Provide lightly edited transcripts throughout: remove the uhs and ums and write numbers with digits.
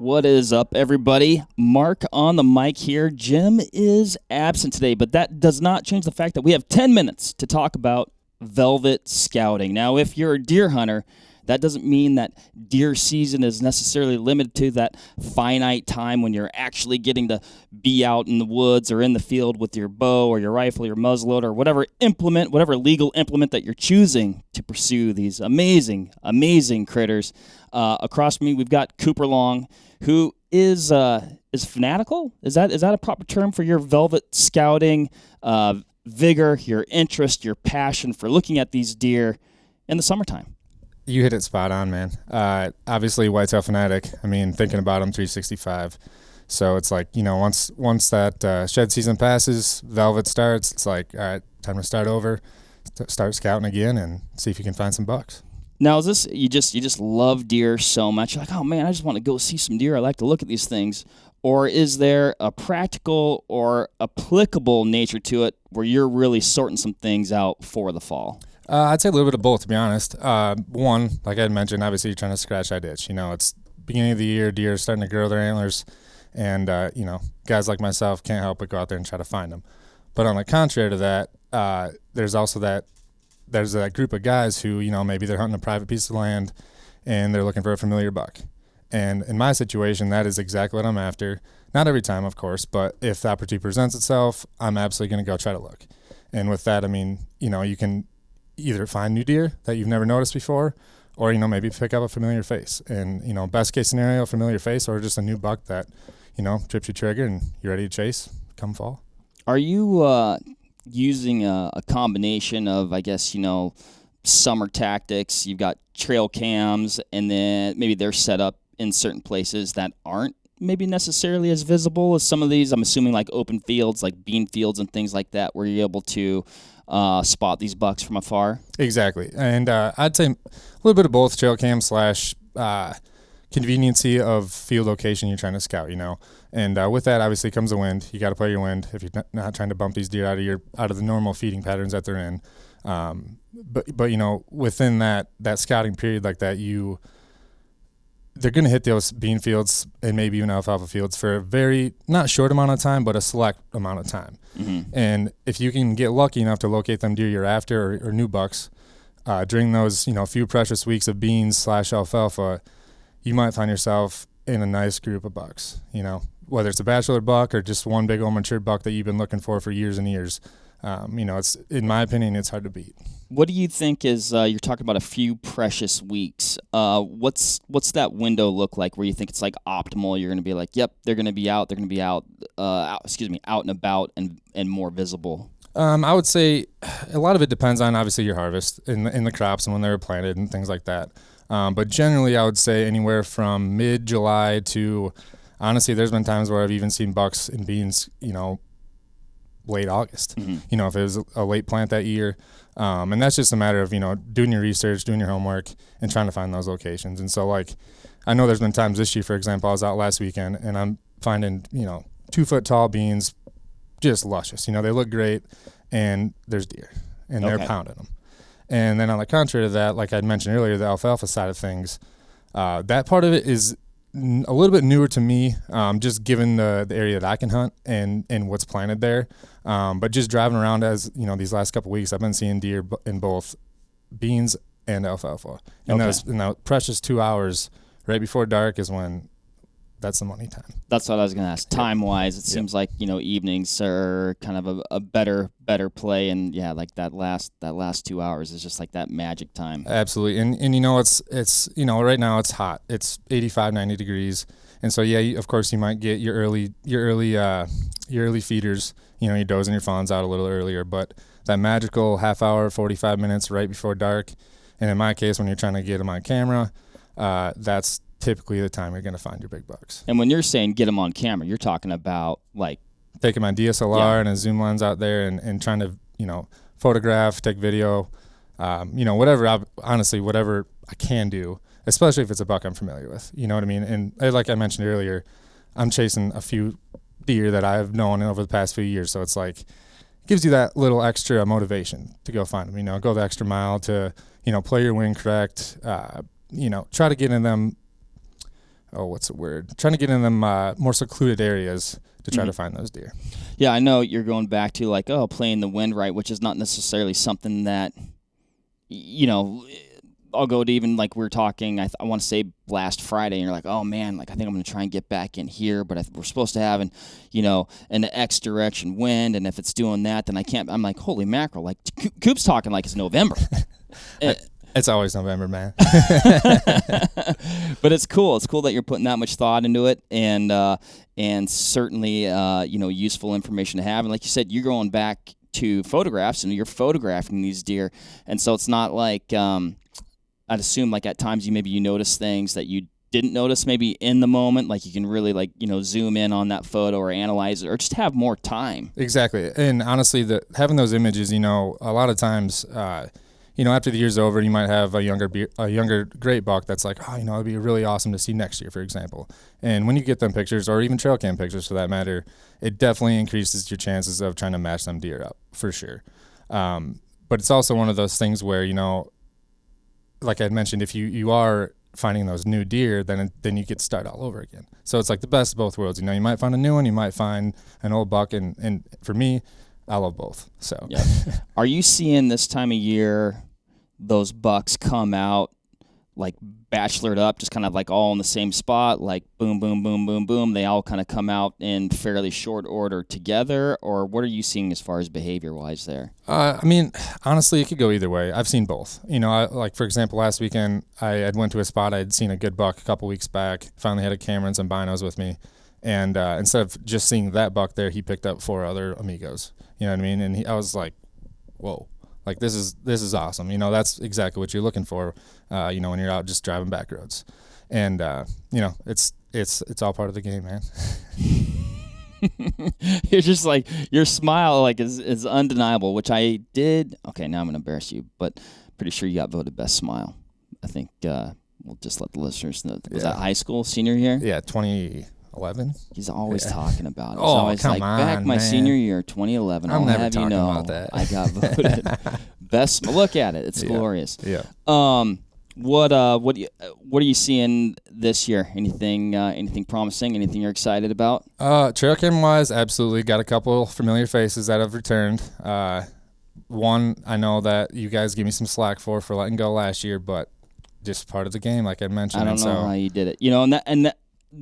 What is up, everybody? Mark on the mic here. Jim is absent today, but that does not change the fact that we have 10 minutes to talk about velvet scouting. Now, if you're a deer hunter, that doesn't mean that deer season is necessarily limited to that finite time when you're actually getting to be out in the woods or in the field with your bow or your rifle, your muzzleloader, or whatever implement, whatever legal implement that you're choosing to pursue these amazing, amazing critters. Across from me, we've got Cooper Long, who is fanatical. Is that a proper term for your velvet scouting vigor, your interest, your passion for looking at these deer in the summertime? You hit it spot on, man. Obviously, whitetail fanatic. I mean, thinking about them 365. So it's like, once that shed season passes, velvet starts, it's like, all right, time to start over, start scouting again and see if you can find some bucks. Now, is this, you just love deer so much? You're like, oh, man, I just want to go see some deer. I like to look at these things. Or is there a practical or applicable nature to it where you're really sorting some things out for the fall? I'd say a little bit of both, to be honest. One, like I had mentioned, obviously you're trying to scratch that itch. It's beginning of the year, deer are starting to grow their antlers, and, guys like myself can't help but go out there and try to find them. But on the contrary to that, there's also there's that group of guys who, maybe they're hunting a private piece of land and they're looking for a familiar buck. And in my situation, that is exactly what I'm after. Not every time, of course, but if the opportunity presents itself, I'm absolutely going to go try to look. And with that, I mean, you can either find new deer that you've never noticed before, or, maybe pick up a familiar face. And, best case scenario, familiar face, or just a new buck that, trips your trigger and you're ready to chase come fall. Are you using a combination of, I guess, summer tactics? You've got trail cams, and then maybe they're set up in certain places that aren't maybe necessarily as visible as some of these, I'm assuming, like open fields, like bean fields and things like that, where you're able to spot these bucks from afar? Exactly. And I'd say a little bit of both, trail cam / conveniency of field location you're trying to scout, And with that, obviously, comes the wind. You got to play your wind if you're not trying to bump these deer out of the normal feeding patterns that they're in. But within that scouting period like that, they're going to hit those bean fields and maybe even alfalfa fields for a very, not short amount of time, but a select amount of time. Mm-hmm. And if you can get lucky enough to locate them deer you're after or new bucks during those, few precious weeks of beans / alfalfa, you might find yourself in a nice group of bucks, whether it's a bachelor buck or just one big old mature buck that you've been looking for years and years. It's, in my opinion, it's hard to beat. What do you think is, you're talking about a few precious weeks. What's that window look like where you think it's like optimal? You're going to be like, yep, they're going to be out out and about and more visible. I would say a lot of it depends on obviously your harvest in the crops and when they were planted and things like that. But generally I would say anywhere from mid-July to, honestly, there's been times where I've even seen bucks and beans, late August, Mm-hmm. If it was a late plant that year. And that's just a matter of, doing your research, doing your homework, and trying to find those locations. And so, I know there's been times this year, for example, I was out last weekend, and I'm finding, 2-foot tall beans, just luscious. They look great, and there's deer, and they're pounding them. And then on the contrary to that, like I mentioned earlier, the alfalfa side of things, that part of it is a little bit newer to me, just given the area that I can hunt and what's planted there. But just driving around these last couple of weeks, I've been seeing deer in both beans and alfalfa. And those precious 2 hours right before dark is when that's the money time. That's what I was going to ask. Time-wise, it seems like, evenings are kind of a better play. And, yeah, like that last 2 hours is just like that magic time. Absolutely. And it's right now it's hot. It's 85, 90 degrees. And so, yeah, of course, you might get your early feeders, your does and your fawns out a little earlier. But that magical half hour, 45 minutes right before dark, and in my case, when you're trying to get them on camera, that's typically the time you're going to find your big bucks. And when you're saying get them on camera, you're talking about like taking my DSLR and a zoom lens out there and trying to, photograph, take video, whatever I can do, especially if it's a buck I'm familiar with. You know what I mean? And like I mentioned earlier, I'm chasing a few deer that I've known over the past few years. So it's like, it gives you that little extra motivation to go find them, go the extra mile to, play your wind correct, try to get in them what's the word? Trying to get in them more secluded areas to try to find those deer. Yeah, I know you're going back to like, playing the wind right, which is not necessarily something that, I'll go to even like we were talking, I want to say last Friday, and you're like, oh man, like I think I'm going to try and get back in here, but we're supposed to have an X direction wind, and if it's doing that, then I can't. I'm like, holy mackerel, like Coop's talking like it's November. It's always November, man. But it's cool. It's cool that you're putting that much thought into it, and certainly useful information to have. And like you said, you're going back to photographs and you're photographing these deer, and so it's not like I'd assume like at times you notice things that you didn't notice maybe in the moment, like you can really zoom in on that photo or analyze it or just have more time. Exactly. And honestly, having those images, a lot of times after the year's over, you might have a younger great buck that's like, it'd be really awesome to see next year, for example. And when you get them pictures, or even trail cam pictures for that matter, it definitely increases your chances of trying to match them deer up, for sure. But it's also one of those things where, like I mentioned, if you are finding those new deer, then you get to start all over again. So it's like the best of both worlds. You might find a new one, you might find an old buck, and for me, I love both. So, yeah. Are you seeing this time of year those bucks come out like bachelored up, just kind of like all in the same spot, like boom, boom, boom, boom, boom? They all kind of come out in fairly short order together, or what are you seeing as far as behavior-wise there? Honestly, it could go either way. I've seen both. Like for example, last weekend I had went to a spot I had seen a good buck a couple weeks back. Finally had a camera and some binos with me, and instead of just seeing that buck there, he picked up 4 other amigos. You know what I mean? And I was like, whoa. Like this is awesome. That's exactly what you're looking for. When you're out just driving back roads, and it's all part of the game, man. You're just like, your smile like is undeniable, which I did. Okay, now I'm gonna embarrass you, but pretty sure you got voted best smile. I think we'll just let the listeners know. Was that high school, senior year? Yeah, 2011. He's always talking about it. He's Oh, always come like, on, back my man. senior year, 2011. I'm I'll never have talking you know, about that. I got voted best. Look at it; it's glorious. Yeah. What are you seeing this year? Anything promising? Anything you're excited about? Trail cam wise, absolutely. Got a couple familiar faces that have returned. One I know that you guys gave me some slack for letting go last year, but just part of the game, like I mentioned. I don't know how you did it. And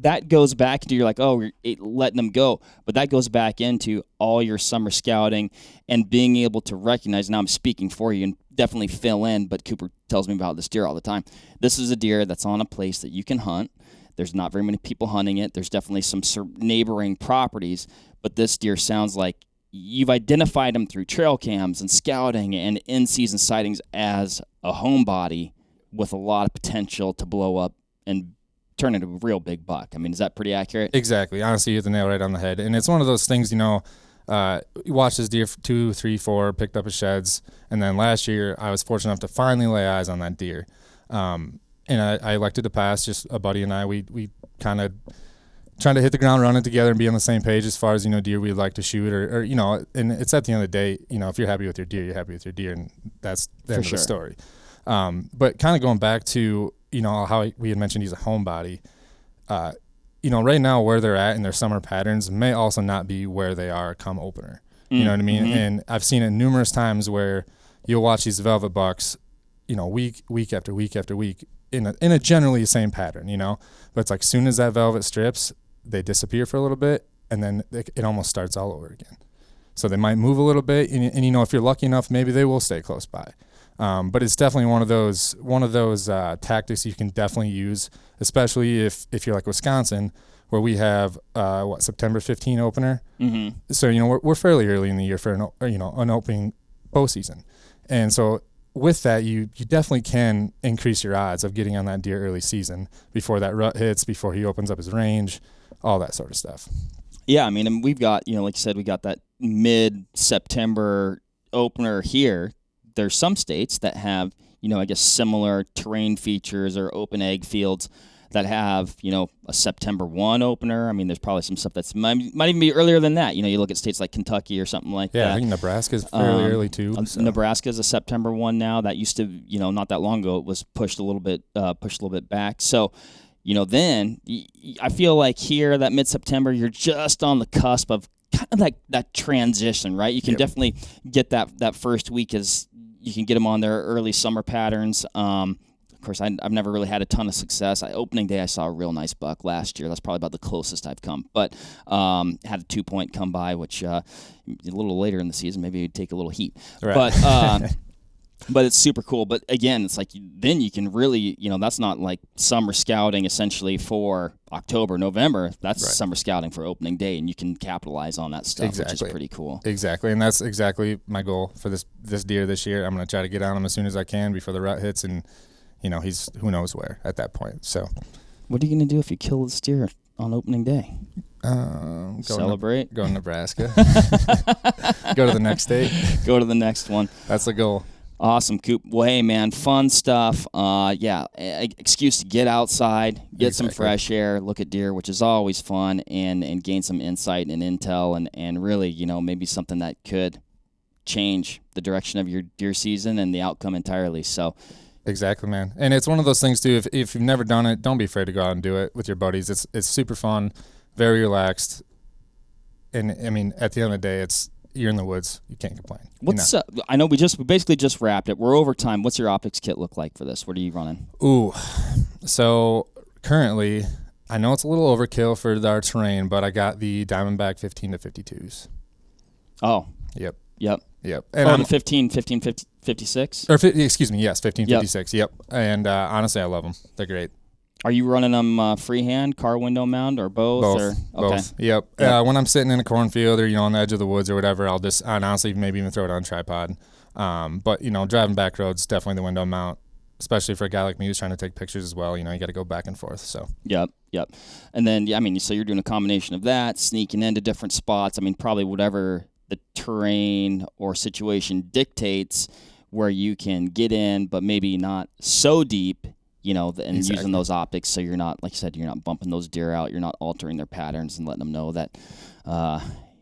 that goes back to, you're like, we're letting them go, but that goes back into all your summer scouting and being able to recognize. Now I'm speaking for you and definitely fill in, but Cooper tells me about this deer all the time. This is a deer that's on a place that you can hunt. There's not very many people hunting it. There's definitely some neighboring properties, but this deer sounds like you've identified him through trail cams and scouting and in-season sightings as a homebody with a lot of potential to blow up and turn into a real big buck. I mean, is that pretty accurate? Exactly. Honestly, you hit the nail right on the head. And it's one of those things, you watched this deer for 2, 3, 4, picked up his sheds, and then last year I was fortunate enough to finally lay eyes on that deer. And I elected to pass. Just a buddy and I, we kind of trying to hit the ground running together and be on the same page as far as, deer we'd like to shoot or and it's at the end of the day, if you're happy with your deer, you're happy with your deer, and that's the end of the story. But kind of going back to, how we had mentioned he's a homebody, right now where they're at in their summer patterns may also not be where they are come opener. You know what I mean? Mm-hmm. And I've seen it numerous times where you'll watch these velvet bucks, week after week after week in a generally the same pattern, but it's like soon as that velvet strips, they disappear for a little bit, and then it almost starts all over again. So they might move a little bit, and if you're lucky enough, maybe they will stay close by. But it's definitely one of those tactics you can definitely use, especially if you're like Wisconsin, where we have September 15 opener. Mm-hmm. So we're fairly early in the year for an opening bow season, and so with that you definitely can increase your odds of getting on that deer early season before that rut hits, before he opens up his range, all that sort of stuff. Yeah, I mean, and we've got like you said, we got that mid-September opener here. There's some states that have, I guess similar terrain features or open egg fields that have, a September 1 opener. I mean, there's probably some stuff that's might even be earlier than that. You look at states like Kentucky or something like that. Yeah, I think Nebraska's fairly early too. So. Nebraska's a September 1 now. That used to, not that long ago, it was pushed a little bit back. So, then I feel like here, that mid-September, you're just on the cusp of kind of like that transition, right? You can definitely get that first week as you can get them on their early summer patterns. Of course, I've never really had a ton of success. Opening day, I saw a real nice buck last year. That's probably about the closest I've come. But had a 2-point come by, which a little later in the season, maybe it'd take a little heat. Right. But it's super cool. But again, it's like then you can really, that's not like summer scouting essentially for October, November. That's summer scouting for opening day, and you can capitalize on that stuff, which is pretty cool. Exactly, and that's exactly my goal for this deer this year. I'm going to try to get on him as soon as I can before the rut hits, and he's who knows where at that point. So, what are you going to do if you kill this deer on opening day? Celebrate. Go to Nebraska. Go to the next state. Go to the next one. That's the goal. Awesome, Coop. Well, hey, man, fun stuff. Excuse to get outside, get some fresh air, look at deer, which is always fun, and gain some insight and intel, and really, maybe something that could change the direction of your deer season and the outcome entirely. So, exactly, man. And it's one of those things too. If you've never done it, don't be afraid to go out and do it with your buddies. It's super fun, very relaxed, and I mean, at the end of the day, you're in the woods. You can't complain. I know we basically just wrapped it. We're over time. What's your optics kit look like for this? What are you running? Ooh, so currently, I know it's a little overkill for our terrain, but I got the Diamondback 15 to 52s. Oh. Yep. And the 56? Excuse me, yes, 1556. Yep. And honestly, I love them. They're great. Are you running them freehand, car window mount, or both? Both. Yep. When I'm sitting in a cornfield or on the edge of the woods or whatever, I'll just honestly maybe even throw it on a tripod. But driving back roads, definitely the window mount, especially for a guy like me who's trying to take pictures as well. You got to go back and forth. So. Yep. And then so you're doing a combination of that, sneaking into different spots. I mean, probably whatever the terrain or situation dictates, where you can get in, but maybe not so deep. And using those optics, so you're not, like you said, you're not bumping those deer out. You're not altering their patterns and letting them know that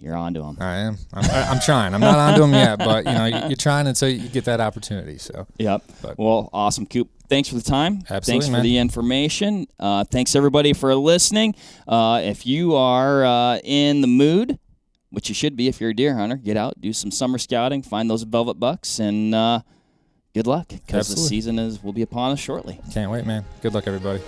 you're onto them. I am. I'm trying. I'm not onto them yet, but you're trying until you get that opportunity. So. Yep. Well, awesome, Coop. Thanks for the time. Absolutely, thanks for the information. Thanks everybody for listening. If you are in the mood, which you should be if you're a deer hunter, get out, do some summer scouting, find those velvet bucks, and good luck, because the season will be upon us shortly. Can't wait, man. Good luck, everybody.